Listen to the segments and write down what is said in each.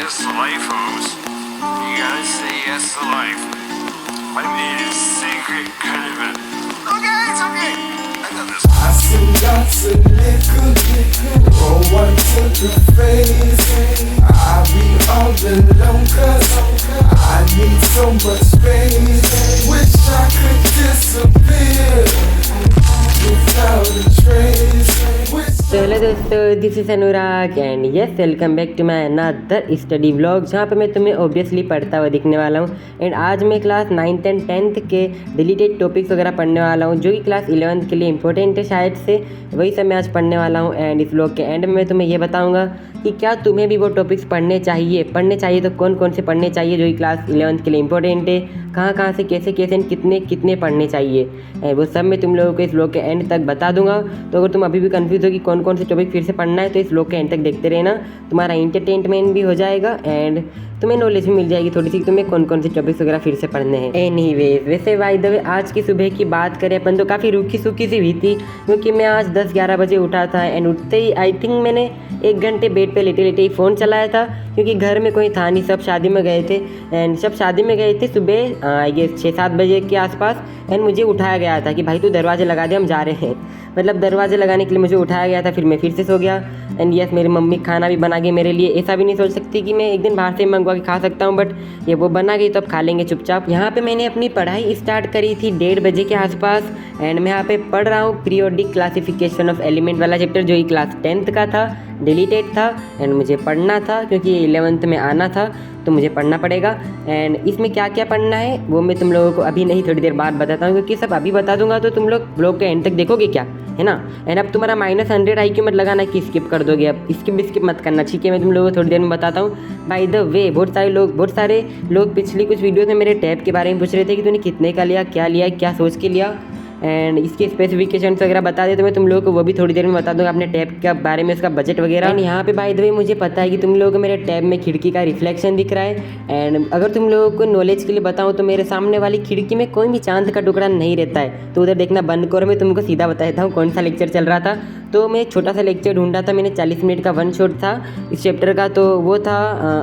yes to life, hoes. You gotta say yes to life. My name is Secret Cunningham. Okay, it's okay. I got this. I see lots of niggas roll one to the face. I be all alone cause I need so much space. Wish I could disappear without a trace. तो hello दोस्तों, this is Anurag and yes welcome back to my another study vlog, जहाँ पे मैं तुम्हें obviously पढ़ता हुआ दिखने वाला हूँ। एंड आज मैं क्लास 9th एंड 10th के डिलीटेड टॉपिक्स वगैरह पढ़ने वाला हूँ, जो कि क्लास 11th के लिए इंपॉर्टेंट है शायद से, वही सब मैं आज पढ़ने वाला हूँ। एंड इस व्लॉग के एंड में मैं तुम्हें ये बताऊँगा कि क्या तुम्हें भी वो टॉपिक्स पढ़ने चाहिए तो कौन कौन से पढ़ने चाहिए जो कि क्लास 11th के लिए इंपॉर्टेंट है, कहाँ से कैसे एंड कितने पढ़ने चाहिए, वो सब मैं तुम लोगों को इस व्लॉग के एंड तक बता दूंगा। तो अगर तुम अभी भी कंफ्यूज हो कि कौन से टॉपिक फिर से पढ़ना है तो इस व्लॉग के एंड तक देखते रहना, तुम्हारा एंटरटेनमेंट भी हो जाएगा एंड तुम्हें नॉलेज भी मिल जाएगी थोड़ी सी, तुम्हें कौन से टॉपिक्स वगैरह फिर से पढ़ने हैं। एनीवेज, वैसे बाय द वे आज की सुबह की बात करें अपन तो काफ़ी रूखी सूखी सी हुई थी, क्योंकि मैं आज 10-11 बजे उठा था एंड उठते ही आई थिंक मैंने 1 घंटे बेड पे लेटे ही फ़ोन चलाया था, क्योंकि घर में कोई था नहीं, सब शादी में गए थे। एंड सब शादी में गए थे सुबह आई गेस 6-7 बजे के आसपास। एंड मुझे उठाया गया था कि भाई तू दरवाजे लगा दे, हम जा रहे हैं। मतलब दरवाजे लगाने के लिए मुझे उठाया गया था, फिर मैं फिर से सो गया। एंड यस, मेरी मम्मी खाना भी बना गई मेरे लिए, ऐसा भी नहीं सोच सकती कि मैं एक दिन बाहर से मंगवा के खा सकता हूँ, बट ये वो बना गई तो अब खा लेंगे चुपचाप। यहाँ पे मैंने अपनी पढ़ाई स्टार्ट करी थी 1:30 बजे के आसपास एंड मैं यहाँ पे पढ़ रहा हूँ पीरियोडिक क्लासिफिकेशन ऑफ एलिमेंट वाला चैप्टर, जो कि क्लास 10th का था, डिलीटेड था एंड मुझे पढ़ना था क्योंकि 11th में आना था तो मुझे पढ़ना पड़ेगा। एंड इसमें क्या क्या पढ़ना है वो मैं तुम लोगों को अभी नहीं, थोड़ी देर बाद बताता हूँ, क्योंकि सब अभी बता दूंगा तो तुम लोग ब्लॉग के एंड तक देखोगे क्या, है ना। एंड अब तुम्हारा -100 IQ मत लगाना कि स्किप कर दोगे, अब स्किप मत करना, ठीक है। मैं तुम लोगों को थोड़ी देर में बताता हूँ। बाय द वे, बहुत सारे लोग पिछली कुछ वीडियोज़ में मेरे टैब के बारे में पूछ रहे थे कि तूने कितने का लिया, क्या सोच के लिया, एंड इसके स्पेसिफिकेशंस वगैरह बता दे, तो मैं तुम लोगों को वो भी थोड़ी देर में बता दूंगा अपने टैब के बारे में, उसका बजट वगैरह। एंड यहाँ पे बाय द वे मुझे पता है कि तुम लोगों को मेरे टैब में खिड़की का रिफ्लेक्शन दिख रहा है। एंड अगर तुम लोगों को नॉलेज के लिए बताऊँ तो मेरे सामने वाली खिड़की में कोई भी चांद का टुकड़ा नहीं रहता है, तो उधर देखना बंद करो। मैं तुमको सीधा बता देता हूँ कौन सा लेक्चर चल रहा था। तो मैं एक छोटा सा लेक्चर ढूंढा था, मैंने 40 मिनट का वन शॉट था इस चैप्टर का, तो वो था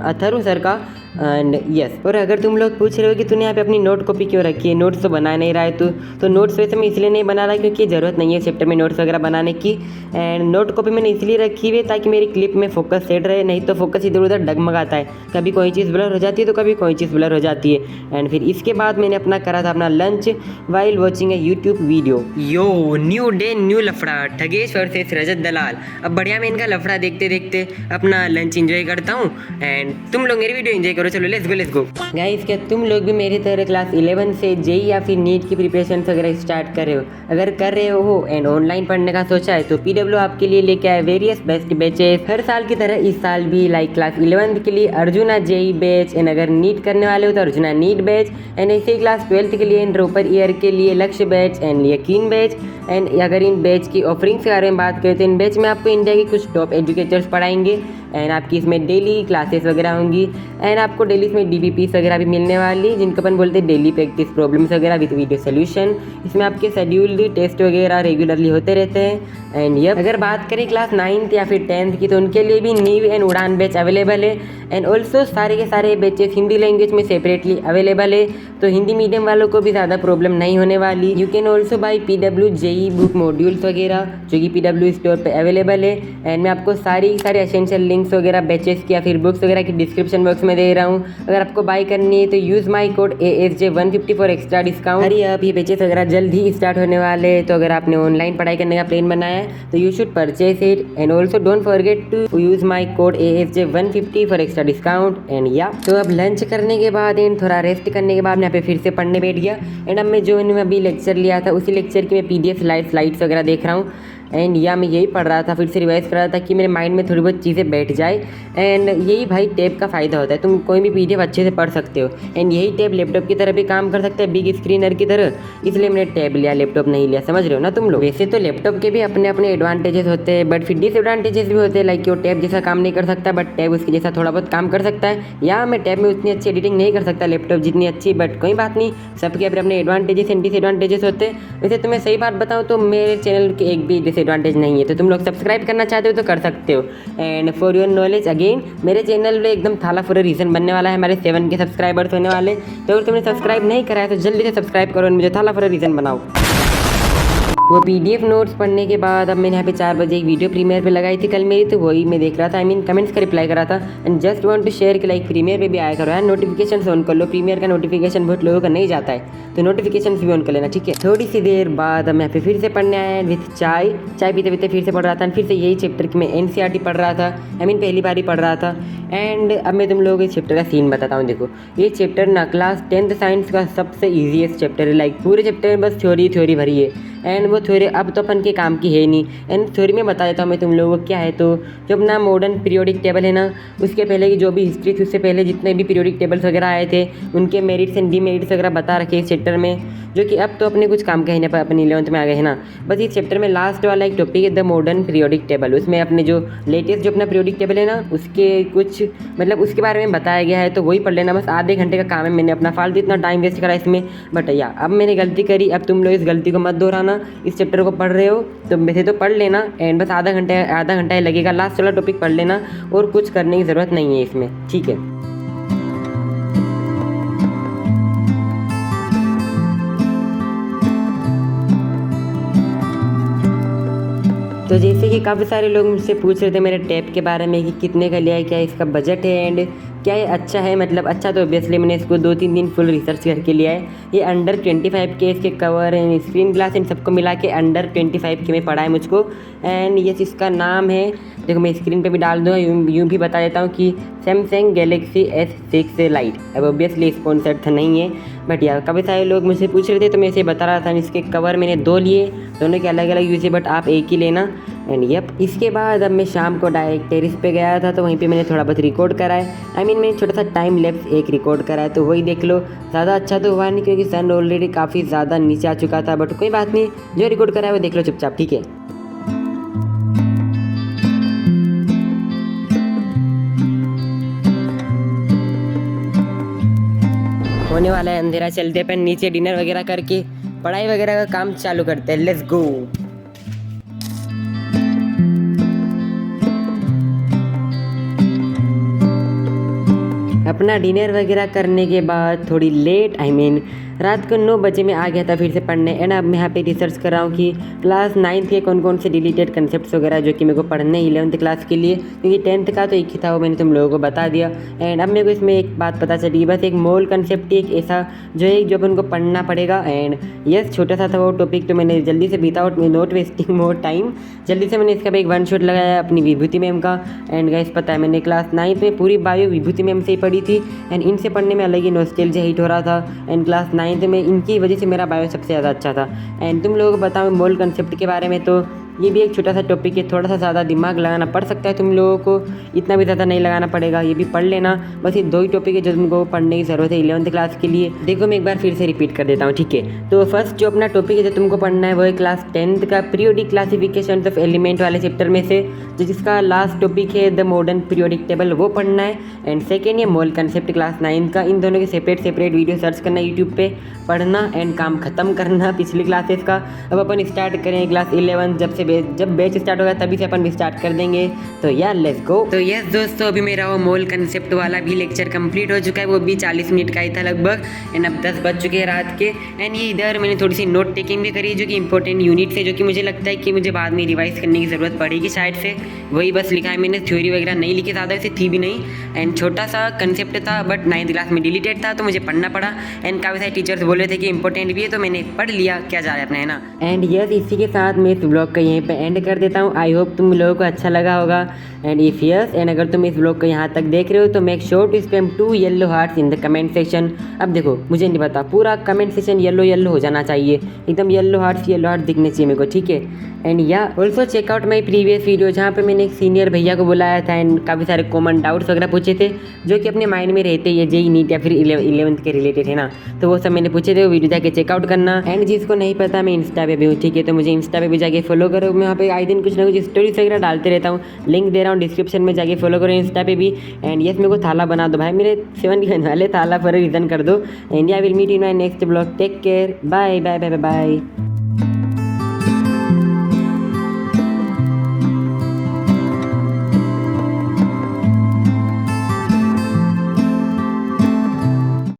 अथर्व सर का। एंड यस, और अगर तुम लोग पूछ रहे हो कि तूने यहाँ पे अपनी नोट कॉपी क्यों रखी है, नोट्स तो बना नहीं रहा है तो नोट्स वैसे मैं इसलिए नहीं बना रहा क्योंकि ज़रूरत नहीं है चैप्टर में नोट्स वगैरह बनाने की। एंड नोट कॉपी मैंने इसलिए रखी हुई है ताकि मेरी क्लिप में फोकस सेट रहे, नहीं तो फोकस इधर उधर डगमगाता है, कभी कोई चीज़ ब्लर हो जाती है तो कभी कोई चीज़ ब्लर हो जाती है। एंड फिर इसके बाद मैंने अपना करा था अपना लंच वाइल वॉचिंग ए यूट्यूब वीडियो। यो न्यू डे न्यू लफड़ा, ठगेश वर्सेस रजत दलाल। अब बढ़िया मैं इनका लफड़ा देखते देखते अपना लंच एंजॉय करता हूँ एंड तुम लोग मेरी वीडियो एंजॉय करो। चलो लेट्स गो गाइस, क्या तुम लोग भी मेरी तरह क्लास 11 से जेई या फिर नीट की प्रिपरेशन वगैरह स्टार्ट कर रहे हो? अगर कर रहे हो एंड ऑनलाइन पढ़ने का सोचा है तो पीडब्ल्यू आपके लिए लेके आए वेरियस बेस्ट बैचेस हर साल की तरह इस साल भी, लाइक क्लास 11 के लिए अर्जुना जेई बैच, एंड अगर नीट करने वाले हो तो अर्जुना नीट बैच, एंड ऐसे ही क्लास 12th के लिए एंड ड्रॉपर ईयर के लिए लक्ष्य बैच एंड यकीन बैच। एंड अगर इन बैच की ऑफरिंग्स के बारे में बात करें तो इन बैच में आपको इंडिया के कुछ टॉप एजुकेटर्स पढ़ाएंगे एंड आपकी इसमें डेली क्लासेस वगैरह होंगी एंड आपको डेली इसमें DBPs वगैरह भी मिलने वाली, जिनको अपन बोलते हैं डेली प्रैक्टिस प्रॉब्लम्स वगैरह विद वीडियो सोल्यूशन। इसमें आपके शेड्यूल्ड टेस्ट वगैरह रेगुलरली होते रहते हैं। एंड ये अगर बात करें क्लास 9th या फिर 10th की तो उनके लिए भी नीव एंड उड़ान बैच अवेलेबल है। एंड ऑल्सो सारे के सारे बैचेस हिंदी लैंग्वेज में सेपरेटली अवेलेबल है, तो हिंदी मीडियम वालों को भी ज़्यादा प्रॉब्लम नहीं होने वाली। You can also buy PW JEE book modules वगैरह, जो कि PW स्टोर पे अवेलेबल है। एंड मैं आपको सारे एसेंशियल लिंक्स वगैरह बैचेस की या फिर बुक्स वगैरह की डिस्क्रिप्शन बॉक्स में दे रहा हूँ। अगर आपको बाई करनी है तो use my code ASJ150 for extra discount. अरे अब ये बैचेस वगैरह जल्द ही स्टार्ट होने वाले हैं, तो अगर आपने ऑनलाइन पढ़ाई करने का प्लान बनाया है तो you should purchase it and also don't forget to use my code ASJ150 for extra discount. And या तो अब लंच करने के बाद एंड थोड़ा रेस्ट करने के बाद मैं यहाँ पे फिर से पढ़ने बैठ गया। एंड अब मैं जो अभी लेक्चर लिया था उसी लेक्चर की मैं PDF स्लाइड्स वगैरह देख रहा हूँ। एंड या मैं यही पढ़ रहा था, फिर से रिवाइज कर रहा था कि मेरे माइंड में थोड़ी बहुत चीज़ें बैठ जाए। एंड यही भाई टैब का फ़ायदा होता है, तुम कोई भी PDF अच्छे से पढ़ सकते हो। एंड यही टैब लैपटॉप की तरह भी काम कर सकता है, बिग स्क्रीनर की तरह, इसलिए मैंने टैब लिया, लैपटॉप नहीं लिया, समझ रहे हो ना तुम लोग। वैसे तो लैपटॉप के भी अपने अपने एडवांटेजेस होते हैं, बट फिर डिसएडवांटेजेस भी होते हैं, लाइक कि वो टैब जैसा काम नहीं कर सकता बट टैब उसके जैसा थोड़ा बहुत काम कर सकता है। या मैं टैब में उतनी अच्छी एडिटिंग नहीं कर सकता लैपटॉप जितनी अच्छी, बट कोई बात नहीं, सबके अपने अपने एडवांटेजेस एंड डिसएडवांटेजेस होते हैं। वैसे तो मैं सही बात बताऊँ तो मेरे चैनल के एक भी डिसएडवांटेज नहीं है। तो तुम लोग सब्सक्राइब करना चाहते हो तो कर सकते हो। And for your knowledge again, मेरे चैनल में एकदम थाला फुरा रीज़न बनने वाला है, हमारे 7 के सब्सक्राइबर्स होने वाले। तो अगर तुमने सब्सक्राइब नहीं करा है तो जल्दी से सब्सक्राइब करो और मुझे थाला फुरा रीज़न बनाओ। वो PDF नोट्स पढ़ने के बाद अब मैंने यहाँ पे 4 बजे एक वीडियो प्रीमियर पे लगाई थी कल मेरी, तो वही मैं देख रहा था। कमेंट्स का रिप्लाई करा था। And just want to share कि लाइक प्रीमियर पे भी आया करो यार, नोटिफिकेशन ऑन कर लो। प्रीमियर का नोटिफिकेशन बहुत लोगों का नहीं जाता है, तो नोटिफिकेशन भी ऑन कर लेना, ठीक है। थोड़ी सी देर बाद अब मैं यहाँ पे फिर से पढ़ने आया विथ चाय पीते पीते फिर से पढ़ रहा था। फिर से यही चैप्टर की मैं NCERT पढ़ रहा था, पहली बार ही पढ़ रहा था। एंड अब मैं तुम लोगों को इस चैप्टर का सीन बताता हूँ। देखो, ये चैप्टर ना क्लास 10th साइंस का सबसे ईजीएस्ट चैप्टर है। लाइक पूरे चैप्टर में बस थ्योरी भरी है। एंड वो थ्योरी अब तो अपन के काम की है नहीं। एंड थ्योरी में बता देता हूँ मैं तुम लोगों को क्या है। तो जो अपना मॉडर्न पीरियोडिक टेबल है ना, उसके पहले की जो भी हिस्ट्री थी, उससे पहले जितने भी पीरियोडिक टेबल्स वगैरह आए थे उनके मेरिट्स एंड डीमेरिट्स वगैरह बता रखे इस चैप्टर में, जो कि अब तो अपने कुछ काम का ही नहीं, अपनी 11th में आ गए है ना। बस इस चैप्टर में लास्ट वाला एक टॉपिक है द मॉडर्न पीरियोडिक टेबल। उसमें अपने जो लेटेस्ट जो अपना पीरियोडिक टेबल है ना, उसके कुछ मतलब उसके बारे में बताया गया है। तो वही पढ़ लेना, बस आधे घंटे का काम है। मैंने अपना फालतू इतना टाइम वेस्ट करा इसमें, बट या अब मैंने गलती करी। अब तुम लोग इस गलती को मत दोहराना। इस चैप्टर को पढ़ रहे हो तो वैसे तो पढ़ लेना, एंड बस आधा घंटा ही लगेगा। लास्ट वाला टॉपिक पढ़ लेना और कुछ करने की ज़रूरत नहीं है इसमें, ठीक है। तो जैसे कि काफ़ी सारे लोग मुझसे पूछ रहे थे मेरे टैब के बारे में कि कितने का लिया है, क्या इसका बजट है एंड क्या ये अच्छा है। मतलब अच्छा तो ऑब्वियसली मैंने इसको 2-3 दिन फुल रिसर्च करके लिया है। ये अंडर 25 के इसके cover and screen glass in सबको मिला के अंडर 25 के में पड़ा है मुझको। एंड यस, इसका नाम है, देखो मैं स्क्रीन पे भी डाल दूँगा, यूँ भी बता देता हूँ कि सैमसंग गैलेक्सी S6 लाइट। अब ऑब्वियसली स्पॉन्सर्ड था नहीं है, बट यार काफ़ी सारे लोग मुझसे पूछ रहे थे तो मैं इसे बता रहा था। इसके कवर मैंने 2 लिए, दोनों के अलग अलग यूज़ है, बट आप एक ही लेना। एंड यप, इसके बाद अब मैं शाम को डायरेक्ट टेरिस पे गया था, तो वहीं पे मैंने थोड़ा बहुत रिकॉर्ड करा है। मैंने छोटा सा टाइम लैप्स एक रिकॉर्ड करा है, तो वही देख लो। ज़्यादा अच्छा तो हुआ नहीं क्योंकि सन ऑलरेडी काफ़ी ज़्यादा नीचे आ चुका था, बट कोई बात नहीं, जो रिकॉर्ड करा है वो देख लो चुपचाप, ठीक है। होने वाला है अंधेरा, चलते पर नीचे डिनर वगैरह करके पढ़ाई वगैरह का काम चालू करते हैं। Let's go. अपना डिनर वगैरह करने के बाद थोड़ी लेट रात को 9 बजे में आ गया था फिर से पढ़ने। एंड अब मैं यहाँ पे रिसर्च कर रहा हूँ कि क्लास 9th के कौन कौन से डिलीटेड कंसेप्ट्स वगैरह जो कि मेरे को पढ़ने 11th क्लास के लिए, क्योंकि 10th का तो एक ही था, वो मैंने तुम लोगों को बता दिया। एंड अब मेरे को इसमें एक बात पता चली, बस एक मोल कंसेप्ट एक ऐसा जो है जो अपन को पढ़ना पड़ेगा। एंड यस, छोटा सा था वो टॉपिक, तो मैंने जल्दी से without not wasting more time जल्दी से मैंने इसका भी एक 1 शॉट लगाया अपनी विभूति मैम का। एंड गाइस पता है मैंने क्लास 9th में पूरी बायो विभूति मैम से ही पढ़ी थी। एंड इनसे पढ़ने में अलग ही नॉस्टैल्जिया हिट हो रहा था। एंड क्लास 9th में इनकी वजह से मेरा बायो सबसे ज़्यादा अच्छा था। एंड तुम लोगों को बताऊँ मोल कंसेप्ट के बारे में, तो ये भी एक छोटा सा टॉपिक है, थोड़ा सा ज़्यादा दिमाग लगाना पड़ सकता है तुम लोगों को, इतना भी ज़्यादा नहीं लगाना पड़ेगा, ये भी पढ़ लेना। बस ये 2 ही टॉपिक है जो तुमको पढ़ने की ज़रूरत है 11th क्लास के लिए। देखो मैं एक बार फिर से रिपीट कर देता हूँ, ठीक है। तो फर्स्ट जो अपना टॉपिक है जो तुमको पढ़ना है वो है क्लास 10th का पीरियोडिक क्लासिफिकेशन ऑफ एलिमेंट वाले चैप्टर में से, जिसका लास्ट टॉपिक है द मॉडर्न पीरियोडिक टेबल, वो पढ़ना है। एंड सेकेंड ये मोल कंसेप्ट क्लास 9th का। इन दोनों के सेपरेट वीडियो सर्च करना यूट्यूब पे, पढ़ना एंड काम खत्म करना पिछली क्लासेस का। अब अपन स्टार्ट करें क्लास 11, जब बैच स्टार्ट होगा तभी से अपन भी स्टार्ट कर देंगे। तो यार लेट्स गो। तो यस दोस्तों, अभी मेरा वो मोल कंसेप्ट वाला भी लेक्चर कंप्लीट हो चुका है, वो भी 40 मिनट का ही था लगभग। एंड अब 10 बज चुके हैं रात के। एंड ये इधर मैंने थोड़ी सी नोट टेकिंग भी करी जो कि इंपॉर्टेंट यूनिट से, जो कि मुझे लगता है कि मुझे बाद में रिवाइज करने की ज़रूरत पड़ेगी शायद से, वही बस लिखा है मैंने। थ्योरी वगैरह नहीं लिखी, ज़्यादा वैसे थी भी नहीं। एंड छोटा सा कंसेप्ट था, बट 9th क्लास में डिलीटेड था तो मुझे पढ़ना पड़ा। एंड काफ़ी सारे टीचर्स बोल रहे थे कि इंपॉर्टेंट भी है, तो मैंने पढ़ लिया, क्या जा रहा है अपना, है ना। एंड यस, इसी के साथ मैं इस ब्लॉग का यहीं पे एंड कर देता हूँ। आई होप तुम लोगों को अच्छा लगा होगा। एंड इफ यस, एंड अगर तुम इस ब्लॉग को यहाँ तक देख रहे हो तो make sure to spam 2 yellow hearts in the comment section. अब देखो मुझे नहीं पता, पूरा कमेंट सेक्शन येलो हो जाना चाहिए, एकदम येलो हार्ट्स दिखने चाहिए मेरे को, ठीक है। एंड या also checkout my previous video, जहाँ पे मैंने एक सीनियर भैया को बुलाया था एंड काफ़ी सारे कॉमन डाउट्स वगैरह पूछे थे जो कि अपने माइंड में रहते हैं, जेई नीट या फिर 11th के रिलेटेड, है ना। तो वो सब मैंने पूछे थे, वो वीडियो जाके चेकआउट करना। एंड जिसको नहीं पता मैं इंस्टा पे भी हूँ, ठीक है, तो मुझे इंस्टा पे भी जाके फॉलो करो। मैं वहाँ पे आए दिन कुछ ना कुछ स्टोरीज वगैरह डालते रहता हूँ, लिंक दे रहा हूँ डिस्क्रिप्शन में, जाके फॉलो करो इंस्टा पे भी। एंड यस, मेरे को थाला बना दो भाई, मेरे 7 के वाले थाला पर रीजन कर दो। And I will meet in my next blog. Take care, bye bye bye bye.